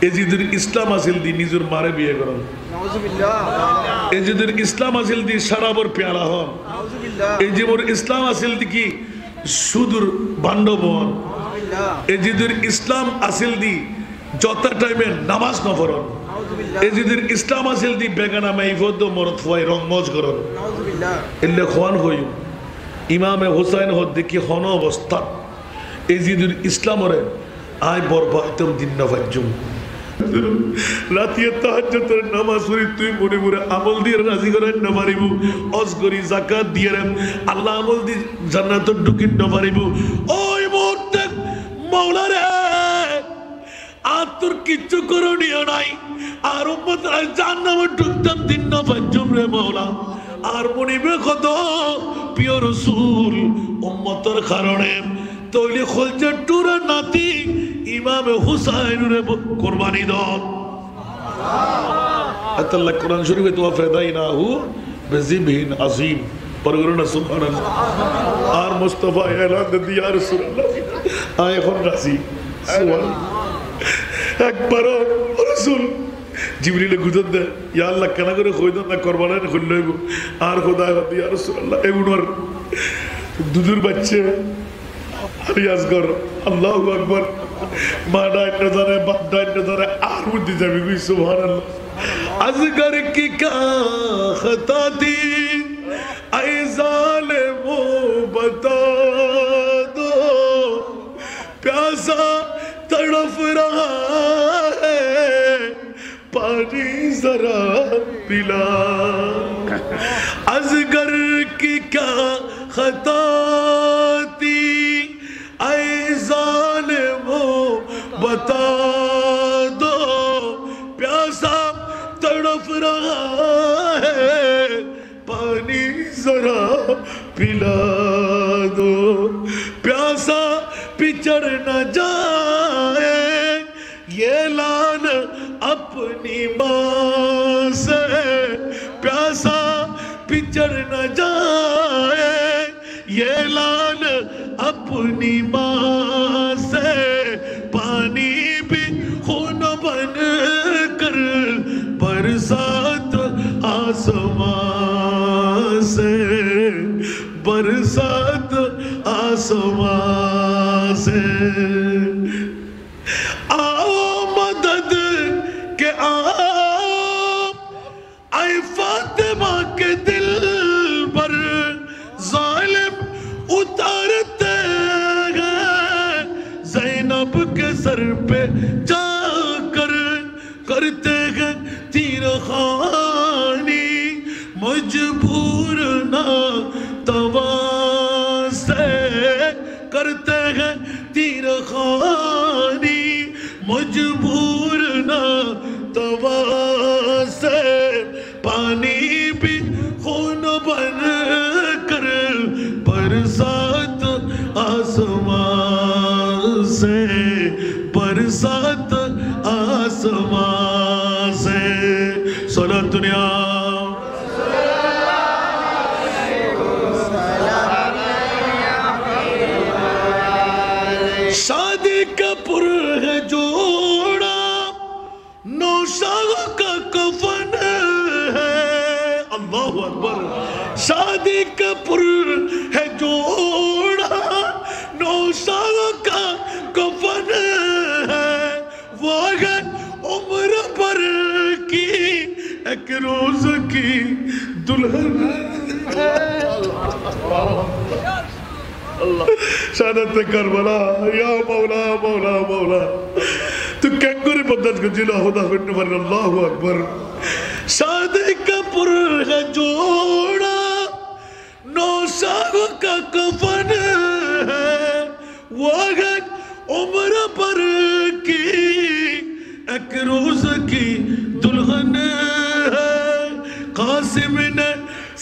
এজিদের ইসলাম আসিল দি নিজের মারে বিয়ে করেন, এজিদের ইসলাম আসিল দি সারাবর পেয়ালা হন, এজিবর ইসলাম আসিল দি কি সুদূর বান্ধব হন, এজিদের ইসলাম আসিল দি যত টাইমে নামাজ ন পড়ন, এজিদের ইসলাম আসিল দি বেগানা মাইফদ মরদ ফুয়াই রং মজ করন। এলে খোয়ান হই ইমামে হুসাইন হদ দেখি হন অবস্থা এজিদের ইসলামরে আয় বরবাদম দিন নফাজ্জুম রাতিয়া তাহাজ্জুদের নামাজ পড়ি তুই মনে মনে আমল দিয়ে রাজি করেন না পারিব, হজ করি যাকাত দিয়ে আল্লাহ আমল দি জান্নাতে ঢুকিন না পারিব। ওই মুহূর্তে মাওলা রে আর তোর কিচ্ছু করণীয় নাই, আর উম্মত জান্নাতে ঢুকতাম দিন নফাজ্জুম রে মাওলা। আর মনিবে কত প্রিয় রাসূল উম্মতের কারণে তৈলি খলজে টুরা নাতি ইমামে হুসাইনের কুরবানি দাও। আল্লাহ কোরআন শরীফে তো ফায়দাইনাহু বিযিবহিন আযীম পরগনা সুবহানাল্লাহ। আর মুস্তাফা এলান দিয়া ইয়া রাসূলুল্লাহ আয় এখন রাজি সুবহানাল্লাহ। একবার রাসূল জিবরিলে গুজর দে ইয়া আল্লাহ কেন করে কইদ না কুরবানি খুললেব আর খোদা ইয়া রাসূলুল্লাহ এগুনোর দুধুর বাচ্চা আলিয়াসগর আল্লাহু আকবার মা ডাইন নজরে বাপ ডাইন নজরে আর বুদ্ধি যাবে সুবহানাল্লাহ। আজগর কি কা খতা থি আই জালিমো বতা দো প্যাসা তড়প রহা হ্যায় পানি জরা পিলা। আজগর কি কা খতা থি ऐ ज़ालिमो बता दो प्यासा तड़प रहा है पानी जरा पिला दो। प्यासा पिचड़ न जाए ये लान अपनी माँ से, प्यासा पिचड़ न जाए ये लान अपनी माँ से, पानी भी खून बन कर बरसात आसमां से, बरसात आसमां से। आओ मदद के आओ आए फातिमा के दिल पर जालिम उतारते हैं ज़ैनब के सर पे जाकर, करते हैं तीर खानी मजबूर ना तवा से, करते हैं तीर खानी मजबूर ना तवा से, पानी भी खून बन कर बरसात आसमां से, बरसात आसमां से। सोना दुनिया शादी का पुर है जोड़ा नौशाद का कफन है, अल्लाहु अकबर। शादी का पुर है जोड़ा नौशाद का कफन है, वो है उम्र भर की एक रोज की दुल्हन। शादत करबला या मौला मौला मौला तू कैंगुरी बदत गजिला खुदा फिर अल्लाहु अकबर। शादी का पुर है जोड़ा नौशाद का कफन है, वो है उम्र भर की एक रोज की दुल्हन है। कासिम ने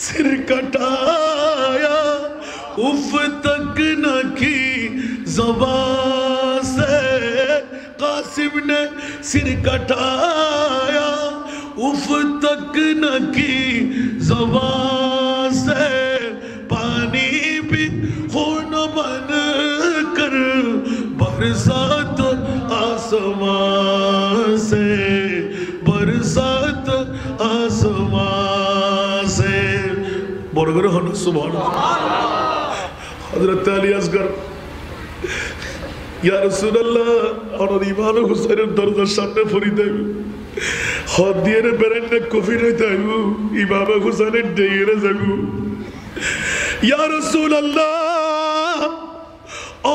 सिर कटाया उफ तक न की ज़बान से, कासिम ने सिर कटाया उफ तक न की ज़बान से, पानी भी खून बन कर बरसात आस आसमां से बरसात आसमां से বড় করে হন সুবহানাল্লাহ হযরত আলী আসগর ইয়া রাসূলুল্লাহ আমার ইমাম হুসাইনের দরজার সামনে ফরিদ হাত দিয়ে বেরেন্ডে কফি হইতে আইব ইমাম হুসাইনের ডেইরে যাবো ইয়া রাসূলুল্লাহ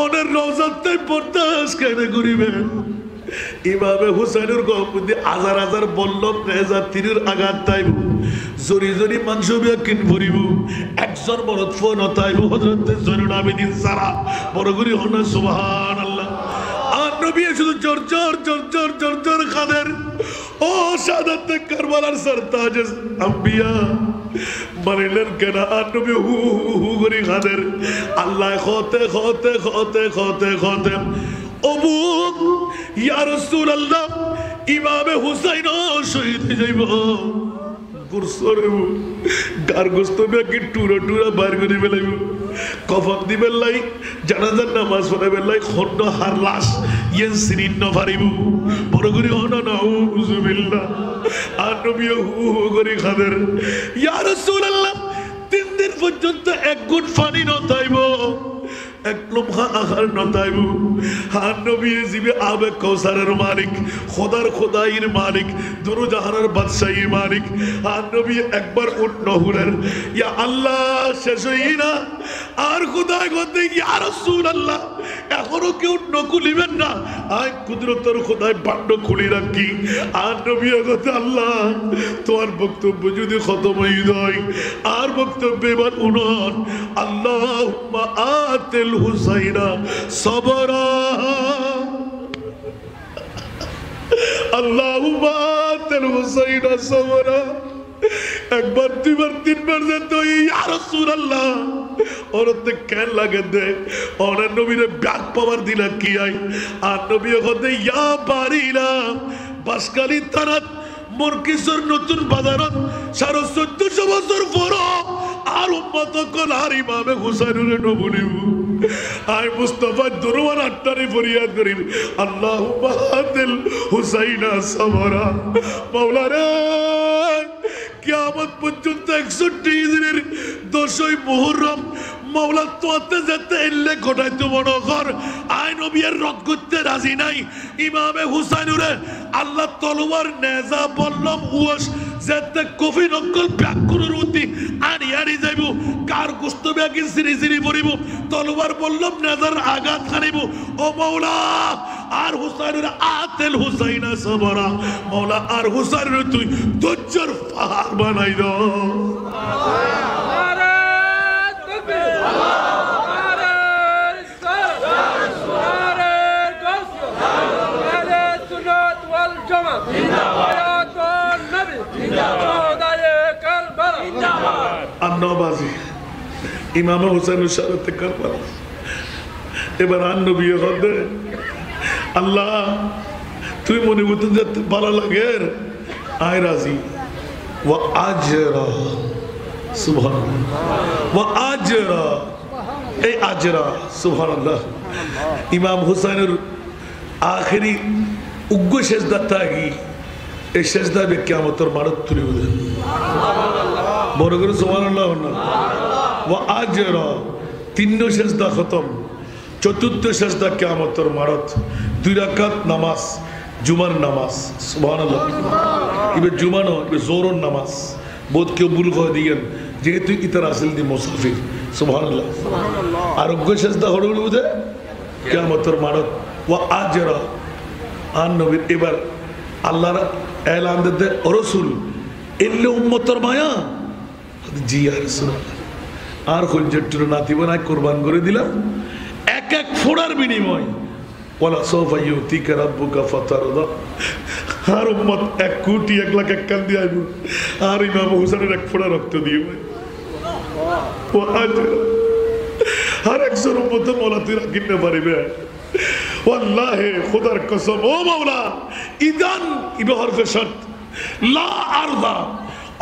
ওনার রওজাতে পড়তাস কেন করিবেন ইমাম হুসাইনের গহমুদ্দি হাজার হাজার বল্লভ রেজা তীরের আঘাত তাইব জরি জরি মাংস বিয়াকিন ভরিব একজন মরদ ফোন তাইব হযরত জয়নুল আবেদিন সারা বড় করি হন সুবহানাল্লাহ আর নবী শুধু জোর জোর জোর জোর জোর জোর কাদের ও শাহাদাত কারবালার সরতাজ আম্বিয়া বলেন কেন আর নবী হু হু করে কাদের আল্লাহ খতে খতে খতে খতে খতে অবুক ইয়া রাসূলুল্লাহ ইমামে হুসাইন শহীদ হয়ে যাইব গুরসরেব গারগোস্ত বেকি টুরা টুরা বাইর করে ফেলাইব কফন দিবেন লাই জানাজার নামাজ পড়াবেন লাই খন্ড হার লাশ ইয়েন সিরিন ন পারিব বড় করে হন নাউযুবিল্লাহ আর নবী হু হু করে খাদের ইয়া রাসূলুল্লাহ 3 দিন পর্যন্ত এক গুণ পানি নতাইব এক লম্হা আহার নতাইব আর নবী জিবে আবে কৌসারের মালিক খোদার খোদাইর মালিক দুরু জাহানের বাদশাহীর মালিক আর নবী একবার উঠ নহরের ইয়া আল্লাহ শেষ হই না আর খোদায় গতে ইয়া রাসূলুল্লাহ এখনো কেউ নকুলিবেন না আয় কুদরতের খোদায় বান্ড খুলি রাখি আর নবী গতে আল্লাহ তোমার বক্তব্য যদি খতম হয়ে যায় আর বক্তব্য এবার উনন আল্লাহুম্মা আতিল হুসাইনা সাবরা আল্লাহুম্মা আতিল হুসাইনা সাবরা একবার দুইবার তিনবার যেত ইয়া রাসূলুল্লাহ ওরতে কেন লাগে দে ওনার নবীরে ব্যাগ পাওয়ার দিলা কি আই আর নবী হতে ইয়া বারিলা বাসকালি তারাত মোর কিশোর নতুন বাজারত 1450 বছর পর আর উম্মত কোন আর ইমামে হুসাইনের নবুলিব আই মুস্তাফা দরবার আটটারে ফরিয়াদ করিম আল্লাহুম্মা আতিল হুসাইনা সাবরা মাওলা রে কিয়ামত পর্যন্ত 61 দিনের 10ই মুহররম মাওলা তোতে যেতে এলে ঘটাইতে বড় ঘর আই নবীর রদ করতে রাজি নাই ইমামে হুসাইনুরে আল্লাহ তলোয়ার নেজা বললাম উয়াস যেতে কফি নকল ব্যাকুরের উতি আনি আনি যাইব কার গোস্ত ব্যাগিন সিরি সিরি পড়িব তলোয়ার বললাম নেজার আঘাত খানিব ও মাওলা আর হুসাইনুর আতিল হুসাইনা সাবরা মাওলা আর হুসাইনুর তুই ধৈর্যের পাহাড় বানাই দাও अन्नबाजी इमाम हुसैन शरत करबला এবার নবী হদে আল্লাহ তুই মনে মতন যে ভালো লাগে আয় রাজি ওয়া আজরা সুবহানাল্লাহ ওয়া আজরা এই আজরা সুবহানাল্লাহ ইমাম হুসাইনের আখেরি উগ্র সেজদা থাকি এই সেজদা বে কিয়ামতের মারত তুলি উদে বড় করে সুবহানাল্লাহ ওয়া আজরা তিন সেজদা খতম চতুর্থ সেজদা কিয়ামতের মারত 2 রাকাত নামাজ জুমার নামাজ সুবহানাল্লাহ ইবে জুমানো ইবে জোরন নামাজ বহুত কেউ ভুল করে দিয়েন যেহেতু ইতার আসল দি মুসাফির সুবহানাল্লাহ আরোগ্য সেজদা হড় উদে কিয়ামতের মারত ওয়া আজরা আন নবী এবার আল্লাহর এলান দে ও রাসূল এলে উম্মতের মায়া জি ইয়া রাসূলুল্লাহ আর খুলজট্টুর নাতিব না কুরবান করে দিলাম এক এক ফোড়ার বিনিময় ওয়ালা সাওফা ইউতিকা রাব্বুকা ফাতারদা আর উম্মত 1 কোটি 1 লাখ 1 কান দিয়ে আইব আর ইমাম হোসেনের এক ফোড়া রক্ত দিয়ে ও আজরা আর একজন উম্মত মওলা তুই রাখিন না পারিবে ওয়াল্লাহি খোদার কসম ও মাওলা ইদান ইবে হরফে শর্ত লা আরদা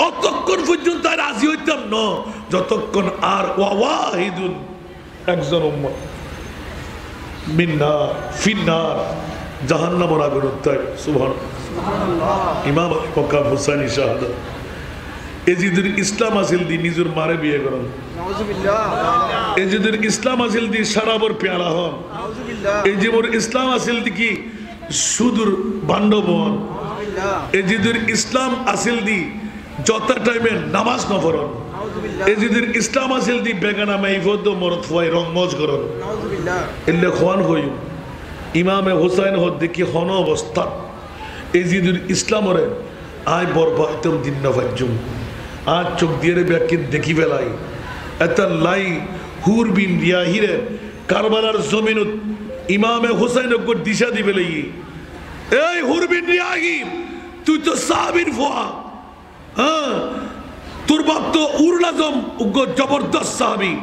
অতক্ষণ পর্যন্ত রাজি হইতাম না যতক্ষণ আর ওয়াহিদুন একজন উম্মত মিন্নার ফিন্নার জাহান্নামের আগুন উত্তায় সুবহানাল্লাহ। ইমাম মক্কা হুসাইনি শাহাদাত এজিদের ইসলাম আসিল দি নিজের মারে বিয়ে করেন, এজিদের ইসলাম আসিল দি শরাবর পেয়ালা হন, এজিবর ইসলাম আসিল দি কি সুদূর বান্ডবন, এজিদের ইসলাম আসিল দি যত টাইমে নামাজ ন পড়ন, এজিদের ইসলাম আসিল দি বেগানা মাইফদ মরদ ফুয়াই রংমজ করন এলে খোয়ান হই ইমামে হুসাইন হদ দেখি হন অবস্থা এজিদুল ইসলামরে আয় বরবাইতম দিন নফাজুম আজ চোখ দিয়ে ব্যাকিন দেখি বেলাই এত লাই হুর বিন রিয়াহিরে কারবালার জমিনত ইমামে হুসাইন গো দিশা দিবে লই এই হুর বিন রিয়াহি তুই তো সাহাবীর ফুয়া, হ্যাঁ তোর বাপ তো উরুল আজম গো জবরদস্ত সাহাবী,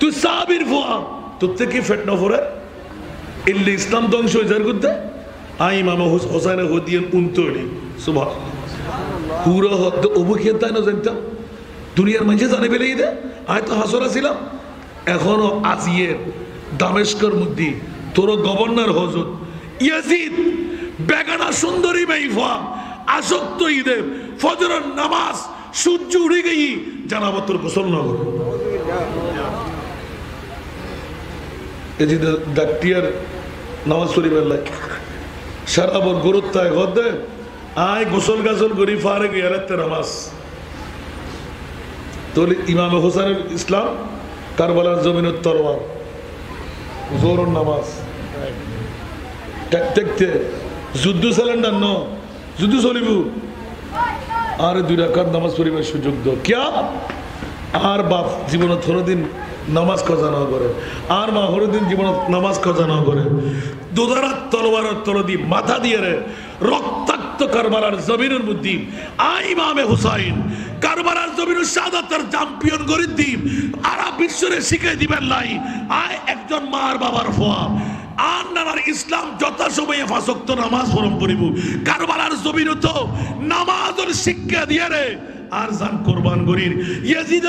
তুই সাহাবীর ফুয়া, তোর থেকে ফেটনা ফোরে ইল্লে ইসলাম ধ্বংস হয়ে যার করতে আই ইমাম হোসাইন হদিয়েন উনতরি সুবহান পুরো হদ অবুখিয়ে তাই না জানতাম দুনিয়ার মাঝে জানে পেলেই দে আয় তো হাসরা ছিলাম এখনো আজিয়ের দামেস্কর মধ্যে তোর গভর্নর হজরত ইয়াজিদ বেগানা সুন্দরী মাইফা আসক্ত ঈদে ফজরের নামাজ সূর্য উড়ে গই জানাবো তোর গোসল নগর এজিদ ডাক্তিয়ার নামাজ পড়িবার লাগে সারা বর গুরুত্বায় গদে আয় গোসল গাছল করি ফারে গিয়ারাতে নামাজ তোলে ইমাম হোসেনের ইসলাম কারবালার জমিনের তরওয়ার জোরন নামাজ দেখতে যুদ্ধ সিলিন্ডার ন যুদ্ধ চলিব আর 2 রাকাত নামাজ পড়িবার সুযোগ দাও কিয়া আর বাপ জীবনত হরদিন নামাজ খজা না করে আর মা হরদিন জীবনত নামাজ খজা না করে দুধারাত তলোয়ারের তলদি মাথা দিয়ে রে রক্তাক্ত কারবালার জমিনের মধ্যে আই ইমামে হুসাইন কারবালার জমিনের শাহাদাতের চ্যাম্পিয়ন করে দিন আরব বিশ্বরে শিখাই দিবেন লাই আয় একজন মার বাবার ফোয়া আর নানার ইসলাম যথাসময়ে ফাঁসক্ত নামাজ পড়ম পড়িব কারবালার জমিন তো নামাজের শিক্ষা দিয়ে রে আর জান কোরবান করির ইয়াজিদ